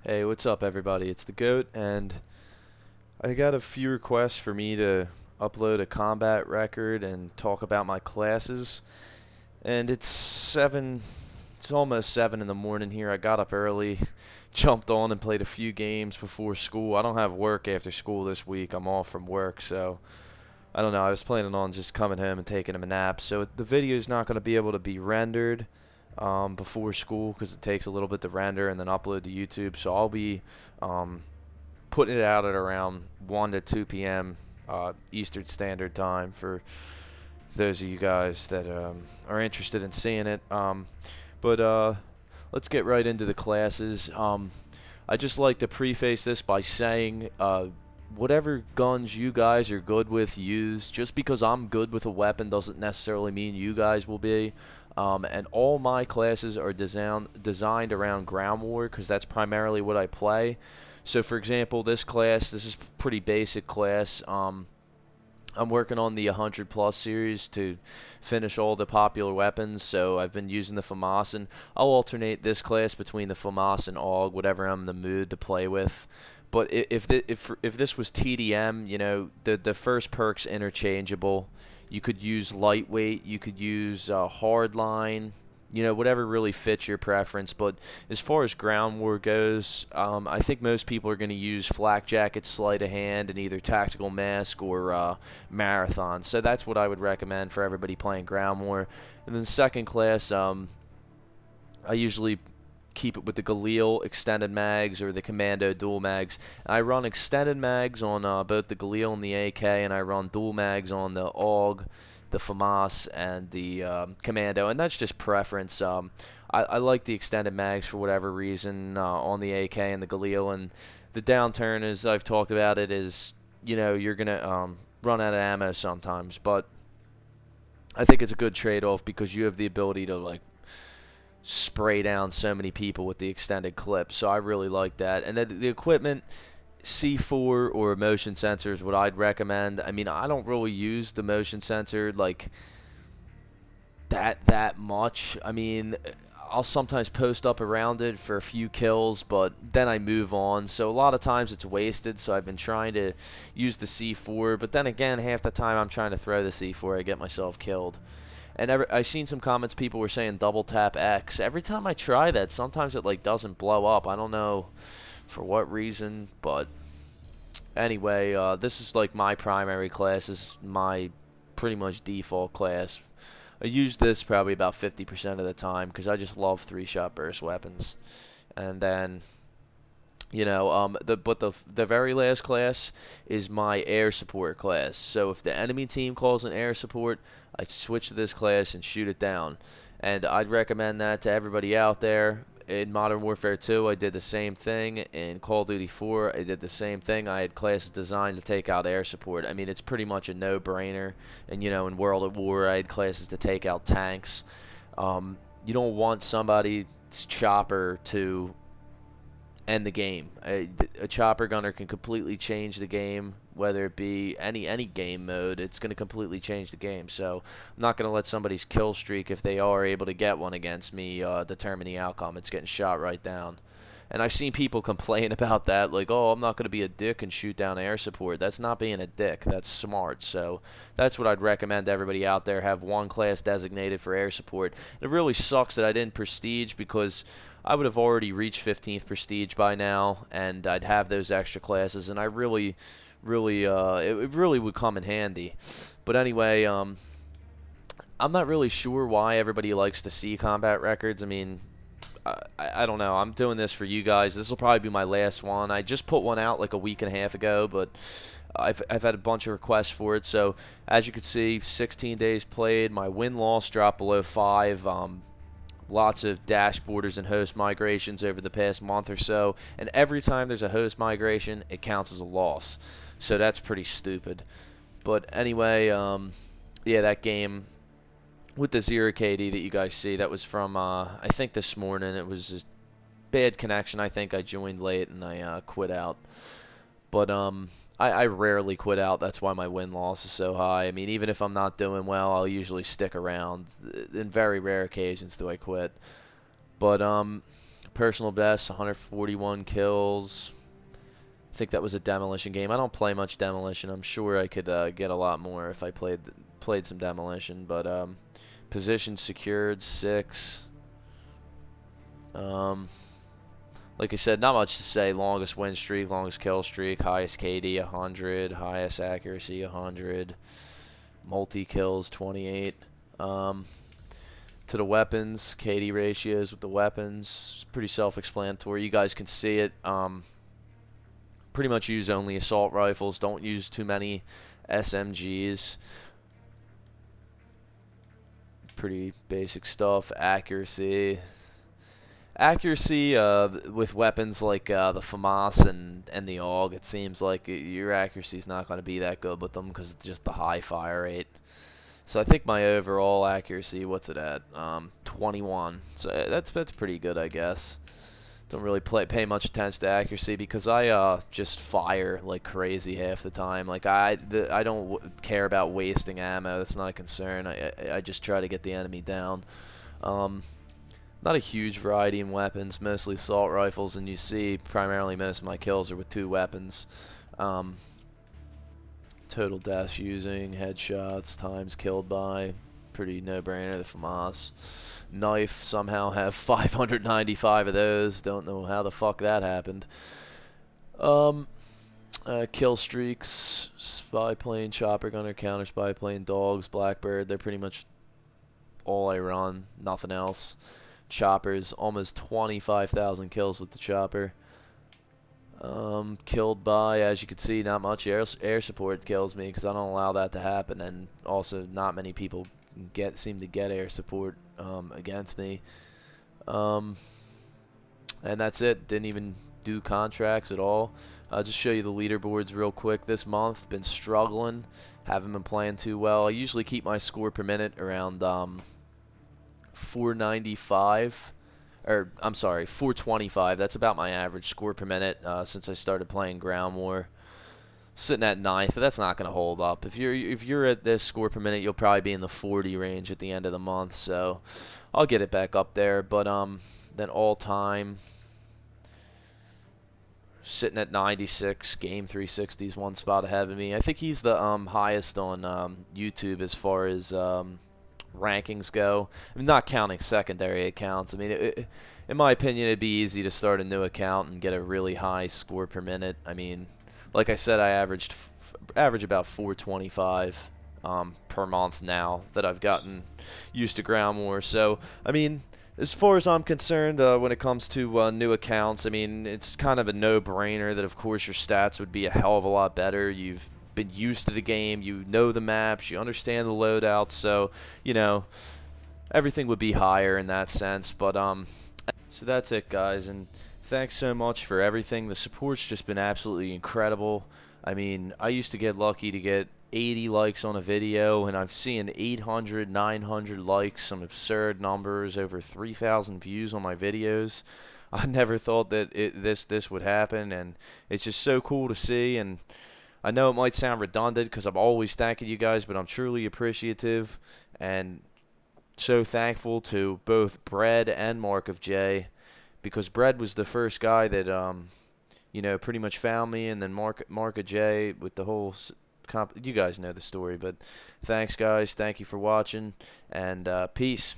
Hey, what's up, everybody? It's the GOAT, and I got a few requests for me to upload a combat record and talk about my classes. And it's almost 7 in the morning here. I got up early, jumped on and played a few games before school. I don't have work after school this week. I'm off from work, so I don't know. I was planning on just coming home and taking a nap. So the video's not going to be able to be rendered before school because it takes a little bit to render and then upload to YouTube. So I'll be um, putting it out at around 1 to 2 p.m. Eastern Standard Time for those of you guys that are interested in seeing it. But let's get right into the classes. I just like to preface this by saying whatever guns you guys are good with, use. Just because I'm good with a weapon doesn't necessarily mean you guys will be. And all my classes are designed around ground war because that's primarily what I play. So, for example, this is pretty basic class. I'm working on the 100 plus series to finish all the popular weapons, so I've been using the FAMAS, and I'll alternate this class between the FAMAS and AUG, whatever I'm in the mood to play with. But if this was TDM, the first perk's interchangeable. You could use lightweight, you could use hardline, whatever really fits your preference. But as far as ground war goes, I think most people are going to use flak jacket, sleight of hand, and either tactical mask or marathon. So that's what I would recommend for everybody playing ground war. And then second class, I usually keep it with the Galil extended mags or the Commando dual mags. I run extended mags on both the Galil and the AK, and I run dual mags on the AUG, the FAMAS, and the Commando, and that's just preference. I like the extended mags for whatever reason on the AK and the Galil, and the downturn, as I've talked about it, is you're gonna run out of ammo sometimes, but I think it's a good trade-off because you have the ability to spray down so many people with the extended clip. So I really like that. And then the equipment, C4 or motion sensor is what I'd recommend. I mean, I don't really use the motion sensor like that much. I mean, I'll sometimes post up around it for a few kills, but then I move on. So a lot of times it's wasted, so I've been trying to use the C4, but then again, half the time I'm trying to throw the C4, I get myself killed. And I've seen some comments, people were saying double tap X. Every time I try that, sometimes it doesn't blow up. I don't know for what reason, but anyway, this is my primary class. This is my pretty much default class. I use this probably about 50% of the time because I just love 3-shot burst weapons. And then the very last class is my air support class. So if the enemy team calls an air support, I switch to this class and shoot it down. And I'd recommend that to everybody out there. In Modern Warfare 2, I did the same thing. In Call of Duty 4, I did the same thing. I had classes designed to take out air support. I mean, it's pretty much a no-brainer. And, in World at War, I had classes to take out tanks. You don't want somebody's chopper to end the game. A chopper gunner can completely change the game, whether it be any game mode. It's going to completely change the game. So I'm not going to let somebody's kill streak, if they are able to get one against me, determine the outcome. It's getting shot right down. And I've seen people complain about that, oh, I'm not going to be a dick and shoot down air support. That's not being a dick. That's smart. So that's what I'd recommend to everybody out there. Have one class designated for air support. It really sucks that I didn't prestige because I would have already reached 15th prestige by now, and I'd have those extra classes, and I really, it really would come in handy. But anyway, I'm not really sure why everybody likes to see combat records. I mean, I don't know. I'm doing this for you guys. This will probably be my last one. I just put one out a week and a half ago, but I've had a bunch of requests for it. So as you can see, 16 days played. My win-loss dropped below 5. Lots of dashboarders and host migrations over the past month or so, and every time there's a host migration, it counts as a loss. So that's pretty stupid. But anyway, yeah, that game with the 0 KD that you guys see, that was from, I think this morning. It was just bad connection. I think I joined late and I quit out. But I rarely quit out. That's why my win-loss is so high. I mean, even if I'm not doing well, I'll usually stick around. In very rare occasions do I quit. But personal best, 141 kills. I think that was a demolition game. I don't play much demolition. I'm sure I could get a lot more if I played some demolition. But position secured 6. Like I said, not much to say. Longest win streak, longest kill streak, highest KD 100, highest accuracy 100, multi kills 28. To the weapons, KD ratios with the weapons, it's pretty self-explanatory. You guys can see it. Pretty much use only assault rifles. Don't use too many SMGs. Pretty basic stuff. Accuracy with weapons like the FAMAS and the AUG, it seems like your accuracy is not going to be that good with them because just the high fire rate. So I think my overall accuracy, what's it at? 21. So that's pretty good, I guess. Don't really pay much attention to accuracy because I just fire like crazy half the time. Like I don't care about wasting ammo. That's not a concern. I just try to get the enemy down. Not a huge variety in weapons, mostly assault rifles, and you see primarily most of my kills are with 2 weapons. Total deaths using, headshots, times killed by, pretty no-brainer, the FAMAS. Knife, somehow have 595 of those, don't know how the fuck that happened. Kill streaks, spy plane, chopper gunner, counter spy plane, dogs, Blackbird, they're pretty much all I run, nothing else. Choppers, almost 25,000 kills with the chopper. Killed by, as you can see, not much air support kills me because I don't allow that to happen, and also not many people seem to get air support against me. And that's it. Didn't even do contracts at all. I'll just show you the leaderboards real quick this month. Been struggling, haven't been playing too well. I usually keep my score per minute around 495. Or, I'm sorry, 425. That's about my average score per minute since I started playing Ground War. Sitting at 9th, but that's not going to hold up. If you're at this score per minute, you'll probably be in the 40 range at the end of the month. So I'll get it back up there. But then all time, sitting at 96. Game 360 is one spot ahead of me. I think he's the highest on YouTube as far as rankings go. I'm not counting secondary accounts. I mean, in my opinion, it'd be easy to start a new account and get a really high score per minute. I mean, like I said, I average about 425 per month now that I've gotten used to Ground War. So, I mean, as far as I'm concerned, when it comes to new accounts, I mean, it's kind of a no-brainer that, of course, your stats would be a hell of a lot better. You've been used to the game, you know the maps, you understand the loadouts, so you know everything would be higher in that sense. But so that's it, guys, and thanks so much for everything. The support's just been absolutely incredible. I mean, I used to get lucky to get 80 likes on a video, and I've seen 800, 900 likes, some absurd numbers, over 3,000 views on my videos. I never thought that this would happen, and it's just so cool to see. And I know it might sound redundant because I'm always thanking you guys, but I'm truly appreciative and so thankful to both Bread and Mark of J, because Bread was the first guy that you know, pretty much found me, and then Mark of J with the whole you guys know the story. But thanks, guys. Thank you for watching, and peace.